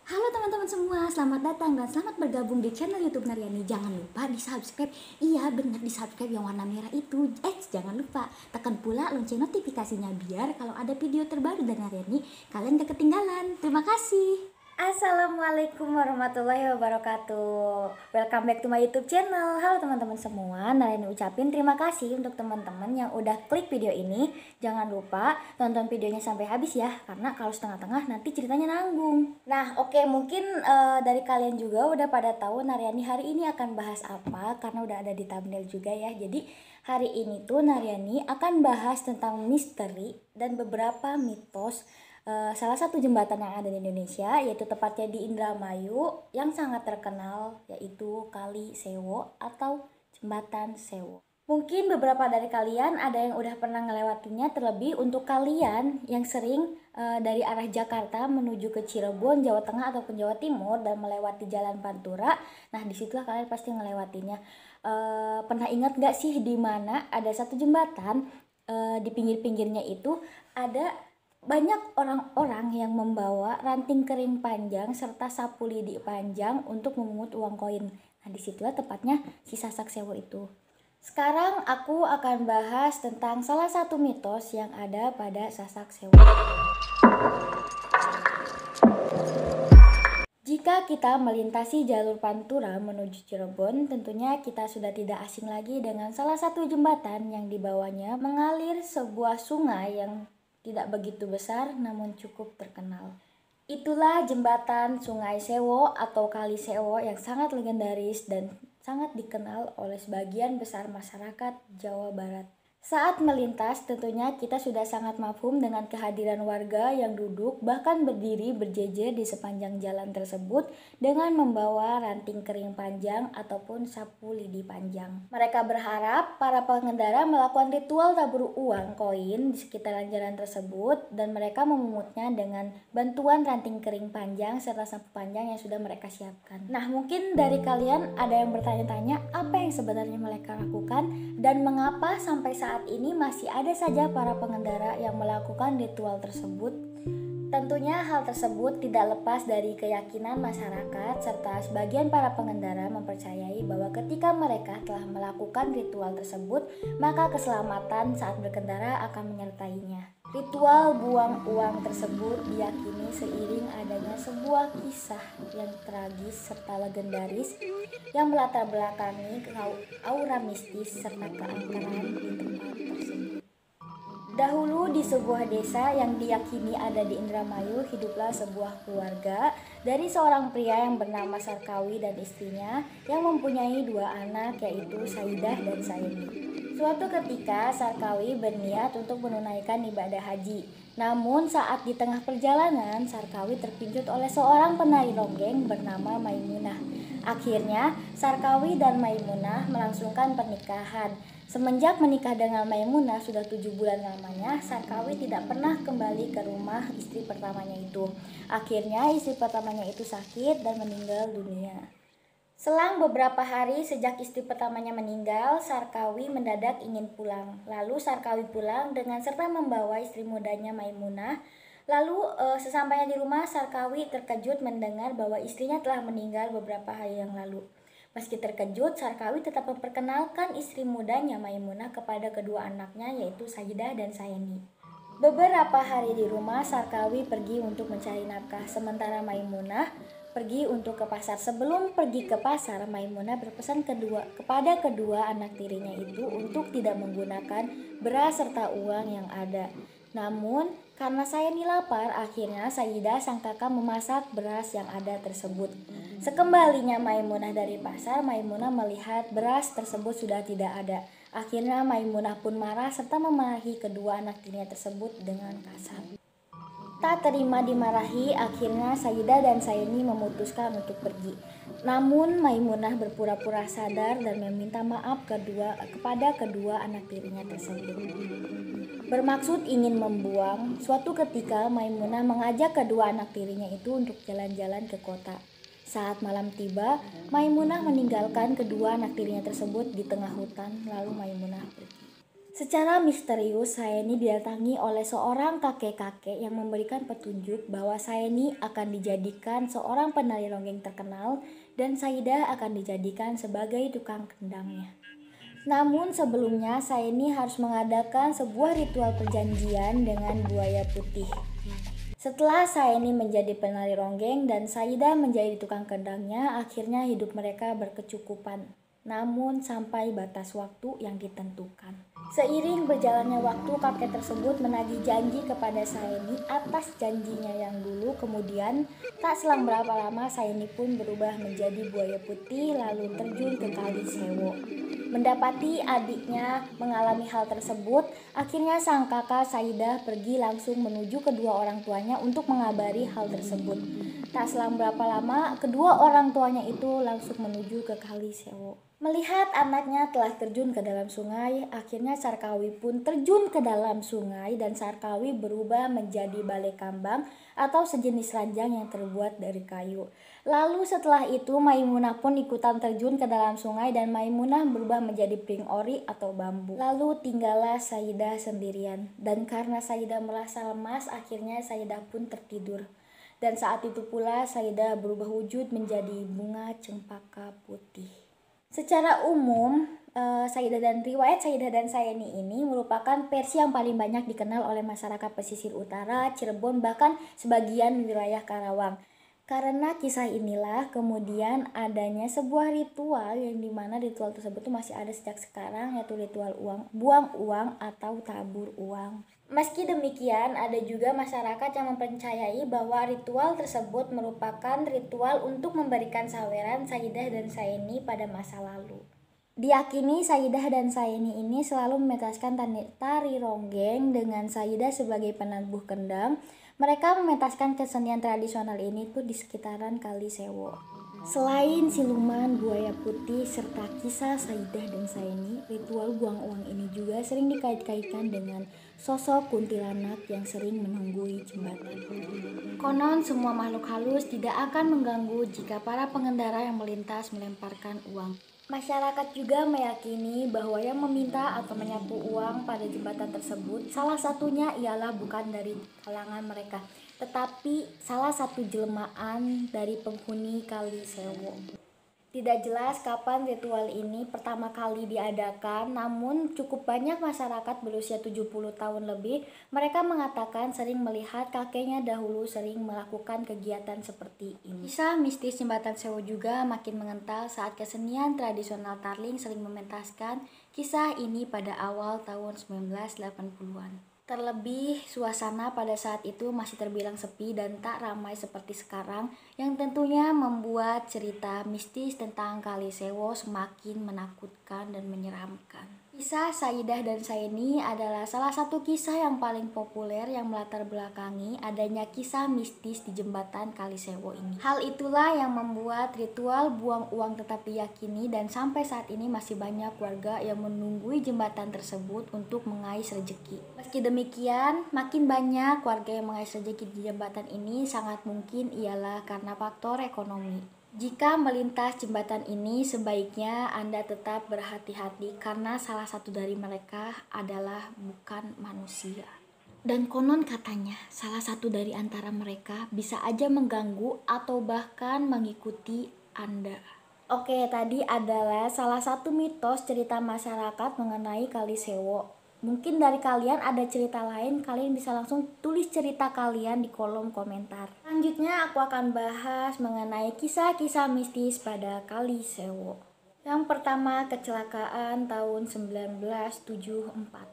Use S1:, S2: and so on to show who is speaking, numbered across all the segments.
S1: Halo teman-teman semua, selamat datang dan selamat bergabung di channel YouTube Naryani. Jangan lupa di subscribe, iya benar di subscribe yang warna merah itu. Jangan lupa tekan pula lonceng notifikasinya biar kalau ada video terbaru dari Naryani kalian gak ketinggalan. Terima kasih.
S2: Assalamualaikum warahmatullahi wabarakatuh. Welcome back to my YouTube channel. Halo teman-teman semua. Naryani ucapin terima kasih untuk teman-teman yang udah klik video ini. Jangan lupa tonton videonya sampai habis ya, karena kalau setengah-tengah nanti ceritanya nanggung. Nah, oke, mungkin dari kalian juga udah pada tahu Naryani hari ini akan bahas apa, karena udah ada di thumbnail juga ya. Jadi hari ini tuh Naryani akan bahas tentang misteri dan beberapa mitos salah satu jembatan yang ada di Indonesia, yaitu tepatnya di Indramayu yang sangat terkenal, yaitu Kali Sewo atau Jembatan Sewo. Mungkin beberapa dari kalian ada yang udah pernah ngelewatinya, terlebih untuk kalian yang sering dari arah Jakarta menuju ke Cirebon, Jawa Tengah ataupun Jawa Timur dan melewati Jalan Pantura. Nah, disitulah kalian pasti ngelewatinya. Pernah ingat gak sih di mana ada satu jembatan, di pinggir-pinggirnya itu ada banyak orang-orang yang membawa ranting kering panjang serta sapu lidi panjang untuk memungut uang koin. Nah, disitulah tepatnya si Sasak Sewo itu. Sekarang aku akan bahas tentang salah satu mitos yang ada pada Sasak Sewo. Jika kita melintasi jalur Pantura menuju Cirebon, tentunya kita sudah tidak asing lagi dengan salah satu jembatan yang di bawahnya mengalir sebuah sungai yang tidak begitu besar namun cukup terkenal. Itulah jembatan Sungai Sewo atau Kali Sewo yang sangat legendaris dan sangat dikenal oleh sebagian besar masyarakat Jawa Barat. Saat melintas tentunya kita sudah sangat mafhum dengan kehadiran warga yang duduk bahkan berdiri berjejer di sepanjang jalan tersebut dengan membawa ranting kering panjang ataupun sapu lidi panjang. Mereka berharap para pengendara melakukan ritual tabur uang koin di sekitaran jalan tersebut dan mereka memungutnya dengan bantuan ranting kering panjang serta sapu panjang yang sudah mereka siapkan. Nah, mungkin dari kalian ada yang bertanya-tanya apa yang sebenarnya mereka lakukan dan mengapa sampai saat ini masih ada saja para pengendara yang melakukan ritual tersebut. Tentunya hal tersebut tidak lepas dari keyakinan masyarakat serta sebagian para pengendara mempercayai bahwa ketika mereka telah melakukan ritual tersebut, maka keselamatan saat berkendara akan menyertainya. Ritual buang uang tersebut diyakini seiring adanya sebuah kisah yang tragis serta legendaris yang melatar belakangi aura mistis serta keangkeran di tempat tersebut. Dahulu di sebuah desa yang diyakini ada di Indramayu, hiduplah sebuah keluarga dari seorang pria yang bernama Sarkawi dan istrinya yang mempunyai dua anak, yaitu Saidah dan Saini. Suatu ketika Sarkawi berniat untuk menunaikan ibadah haji. Namun saat di tengah perjalanan Sarkawi terpincut oleh seorang penari ronggeng bernama Maimunah. Akhirnya Sarkawi dan Maimunah melangsungkan pernikahan. Semenjak menikah dengan Maimunah sudah 7 bulan lamanya, Sarkawi tidak pernah kembali ke rumah istri pertamanya itu. Akhirnya istri pertamanya itu sakit dan meninggal dunia. Selang beberapa hari sejak istri pertamanya meninggal, Sarkawi mendadak ingin pulang. Lalu Sarkawi pulang dengan serta membawa istri mudanya Maimunah. Lalu sesampainya di rumah, Sarkawi terkejut mendengar bahwa istrinya telah meninggal beberapa hari yang lalu. Meski terkejut, Sarkawi tetap memperkenalkan istri mudanya Maimunah kepada kedua anaknya, yaitu Saidah dan Saini. Beberapa hari di rumah, Sarkawi pergi untuk mencari nafkah, sementara Maimunah pergi untuk ke pasar. Sebelum pergi ke pasar, Maimunah berpesan kepada kedua anak tirinya itu untuk tidak menggunakan beras serta uang yang ada. Namun, karena Saini lapar, akhirnya Saidah sang kakak memasak beras yang ada tersebut. Sekembalinya Maimunah dari pasar, Maimunah melihat beras tersebut sudah tidak ada. Akhirnya Maimunah pun marah serta memarahi kedua anak tirinya tersebut dengan kasar. Tak terima dimarahi, akhirnya Saidah dan Saini memutuskan untuk pergi. Namun Maimunah berpura-pura sadar dan meminta maaf kepada kedua anak tirinya tersebut. Bermaksud ingin membuang, suatu ketika Maimunah mengajak kedua anak tirinya itu untuk jalan-jalan ke kota. Saat malam tiba, Maimunah meninggalkan kedua anak tirinya tersebut di tengah hutan, lalu Maimunah pergi. Secara misterius, Saeni didatangi oleh seorang kakek-kakek yang memberikan petunjuk bahwa Saeni akan dijadikan seorang penari ronggeng terkenal dan Saida akan dijadikan sebagai tukang kendangnya. Namun sebelumnya Saeni harus mengadakan sebuah ritual perjanjian dengan buaya putih. Setelah Saeni menjadi penari ronggeng dan Saida menjadi tukang kendangnya, akhirnya hidup mereka berkecukupan. Namun sampai batas waktu yang ditentukan. Seiring berjalannya waktu, kakek tersebut menagih janji kepada Saeni atas janjinya yang dulu. Kemudian tak selang berapa lama Saeni pun berubah menjadi buaya putih lalu terjun ke Kali Sewo. Mendapati adiknya mengalami hal tersebut, akhirnya sang kakak Saida pergi langsung menuju kedua orang tuanya untuk mengabari hal tersebut. Tak selang berapa lama, kedua orang tuanya itu langsung menuju ke Kali Sewo. Melihat anaknya telah terjun ke dalam sungai, akhirnya Sarkawi pun terjun ke dalam sungai dan Sarkawi berubah menjadi balai kambang atau sejenis ranjang yang terbuat dari kayu. Lalu setelah itu Maimunah pun ikutan terjun ke dalam sungai dan Maimunah berubah menjadi pring ori atau bambu. Lalu tinggallah Saidah sendirian dan karena Saidah merasa lemas, akhirnya Saidah pun tertidur. Dan saat itu pula Saidah berubah wujud menjadi bunga cempaka putih. Secara umum, riwayat Saidah dan Saeni ini merupakan versi yang paling banyak dikenal oleh masyarakat pesisir utara, Cirebon, bahkan sebagian wilayah Karawang. Karena kisah inilah kemudian adanya sebuah ritual yang dimana ritual tersebut masih ada sejak sekarang, yaitu ritual buang uang atau tabur uang. Meski demikian, ada juga masyarakat yang mempercayai bahwa ritual tersebut merupakan ritual untuk memberikan saweran Saidah dan Saeni pada masa lalu. Diyakini Saidah dan Saeni ini selalu mementaskan tari ronggeng dengan Saidah sebagai penabuh kendang. Mereka mementaskan kesenian tradisional ini tuh di sekitaran Kali Sewo. Selain siluman buaya putih serta kisah Saidah dan Saeni, ritual buang uang ini juga sering dikait-kaitkan dengan sosok kuntilanak yang sering menunggui jembatan. Konon semua makhluk halus tidak akan mengganggu jika para pengendara yang melintas melemparkan uang. Masyarakat juga meyakini bahwa yang meminta atau menyapu uang pada jembatan tersebut salah satunya ialah bukan dari kalangan mereka, tetapi salah satu jelmaan dari penghuni Kali Sewo. Tidak jelas kapan ritual ini pertama kali diadakan, namun cukup banyak masyarakat berusia 70 tahun lebih. Mereka mengatakan sering melihat kakeknya dahulu sering melakukan kegiatan seperti ini. Kisah mistis Jembatan Sewo juga makin mengental saat kesenian tradisional Tarling sering mementaskan kisah ini pada awal tahun 1980-an. Terlebih, suasana pada saat itu masih terbilang sepi dan tak ramai seperti sekarang, yang tentunya membuat cerita mistis tentang Kali Sewo semakin menakutkan dan menyeramkan. Kisah Saidah dan Saeni adalah salah satu kisah yang paling populer yang melatar belakangi adanya kisah mistis di jembatan Kali Sewo ini. Hal itulah yang membuat ritual buang uang tetap diyakini dan sampai saat ini masih banyak warga yang menunggui jembatan tersebut untuk mengais rezeki. Meski demikian, makin banyak warga yang mengais rezeki di jembatan ini sangat mungkin ialah karena faktor ekonomi. Jika melintas jembatan ini, sebaiknya Anda tetap berhati-hati karena salah satu dari mereka adalah bukan manusia. Dan konon katanya, salah satu dari antara mereka bisa aja mengganggu atau bahkan mengikuti Anda. Oke, tadi adalah salah satu mitos cerita masyarakat mengenai Kali Sewo. Mungkin dari kalian ada cerita lain, kalian bisa langsung tulis cerita kalian di kolom komentar. Selanjutnya aku akan bahas mengenai kisah-kisah mistis pada Kali Sewo. Yang pertama, kecelakaan tahun 1974.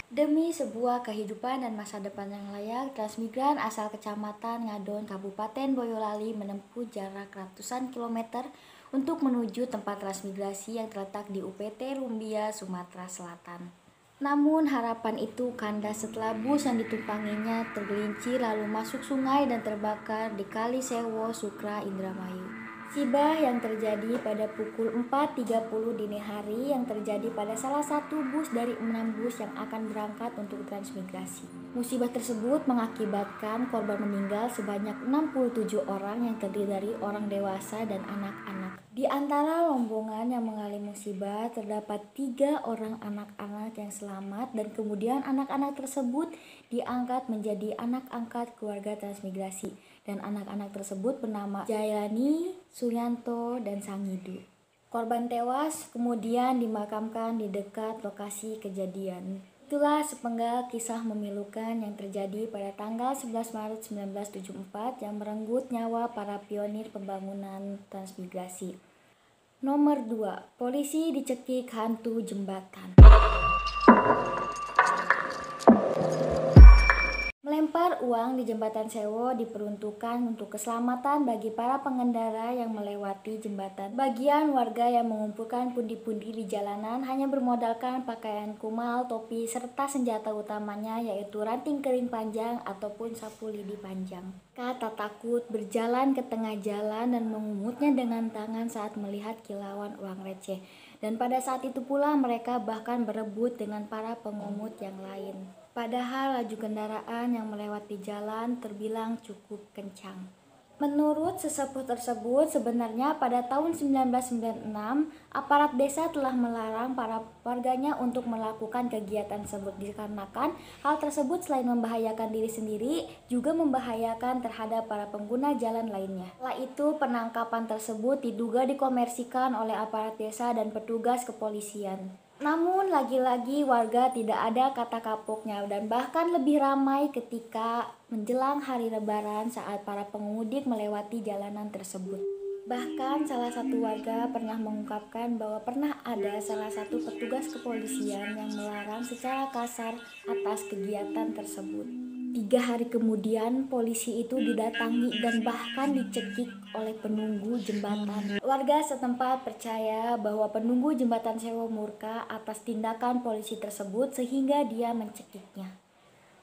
S2: Demi sebuah kehidupan dan masa depan yang layak, transmigran asal Kecamatan Ngadon, Kabupaten Boyolali menempuh jarak ratusan kilometer untuk menuju tempat transmigrasi yang terletak di UPT Rumbia, Sumatera Selatan. Namun harapan itu kandas setelah bus yang ditumpanginya tergelincir lalu masuk sungai dan terbakar di Kali Sewo, Sukra, Indramayu. Musibah yang terjadi pada pukul 4.30 dini hari yang terjadi pada salah satu bus dari 6 bus yang akan berangkat untuk transmigrasi. Musibah tersebut mengakibatkan korban meninggal sebanyak 67 orang yang terdiri dari orang dewasa dan anak-anak. Di antara rombongan yang mengalami musibah terdapat 3 orang anak-anak yang selamat dan kemudian anak-anak tersebut diangkat menjadi anak angkat keluarga transmigrasi dan anak-anak tersebut bernama Jailani, Suyanto, dan Sangidu. Korban tewas kemudian dimakamkan di dekat lokasi kejadian. Itulah sepenggal kisah memilukan yang terjadi pada tanggal 11 Maret 1974 yang merenggut nyawa para pionir pembangunan transmigrasi. Nomor 2, polisi dicekik hantu jembatan. Melempar uang di jembatan Sewo diperuntukkan untuk keselamatan bagi para pengendara yang melewati jembatan. Bagian warga yang mengumpulkan pundi-pundi di jalanan hanya bermodalkan pakaian kumal, topi, serta senjata utamanya yaitu ranting kering panjang ataupun sapu lidi panjang. Mereka tak takut berjalan ke tengah jalan dan mengumutnya dengan tangan saat melihat kilauan uang receh. Dan pada saat itu pula mereka bahkan berebut dengan para pengemut yang lain. Padahal laju kendaraan yang melewati jalan terbilang cukup kencang. Menurut sesepuh tersebut, sebenarnya pada tahun 1996, aparat desa telah melarang para warganya untuk melakukan kegiatan tersebut dikarenakan hal tersebut selain membahayakan diri sendiri, juga membahayakan terhadap para pengguna jalan lainnya. Setelah itu, penangkapan tersebut diduga dikomersikan oleh aparat desa dan petugas kepolisian. Namun lagi-lagi warga tidak ada kata kapoknya dan bahkan lebih ramai ketika menjelang hari lebaran saat para pengemudi melewati jalanan tersebut. Bahkan salah satu warga pernah mengungkapkan bahwa pernah ada salah satu petugas kepolisian yang melarang secara kasar atas kegiatan tersebut. 3 hari kemudian polisi itu didatangi dan bahkan dicekik oleh penunggu jembatan. Warga setempat percaya bahwa penunggu jembatan Sewo murka atas tindakan polisi tersebut sehingga dia mencekiknya.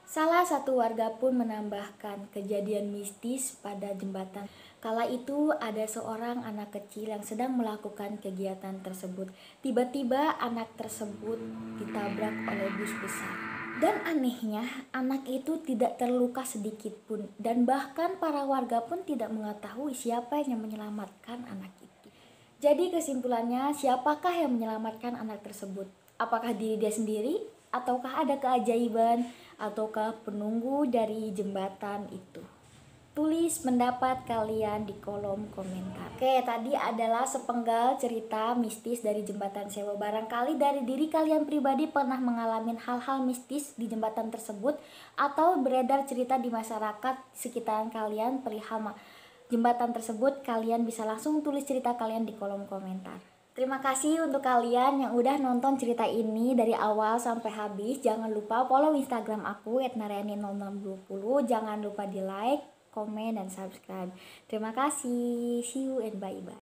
S2: Salah satu warga pun menambahkan kejadian mistis pada jembatan. Kala itu ada seorang anak kecil yang sedang melakukan kegiatan tersebut. Tiba-tiba anak tersebut ditabrak oleh bus besar. Dan anehnya, anak itu tidak terluka sedikit pun dan bahkan para warga pun tidak mengetahui siapa yang menyelamatkan anak itu. Jadi kesimpulannya, siapakah yang menyelamatkan anak tersebut? Apakah diri dia sendiri? Ataukah ada keajaiban? Ataukah penunggu dari jembatan itu? Tulis pendapat kalian di kolom komentar. Oke, tadi adalah sepenggal cerita mistis dari jembatan Sewo. Barangkali dari diri kalian pribadi pernah mengalami hal-hal mistis di jembatan tersebut atau beredar cerita di masyarakat sekitaran kalian perihal jembatan tersebut. Kalian bisa langsung tulis cerita kalian di kolom komentar. Terima kasih untuk kalian yang udah nonton cerita ini dari awal sampai habis. Jangan lupa follow Instagram aku @naryani0620. Jangan lupa di like, komen, dan subscribe. Terima kasih. See you and bye-bye.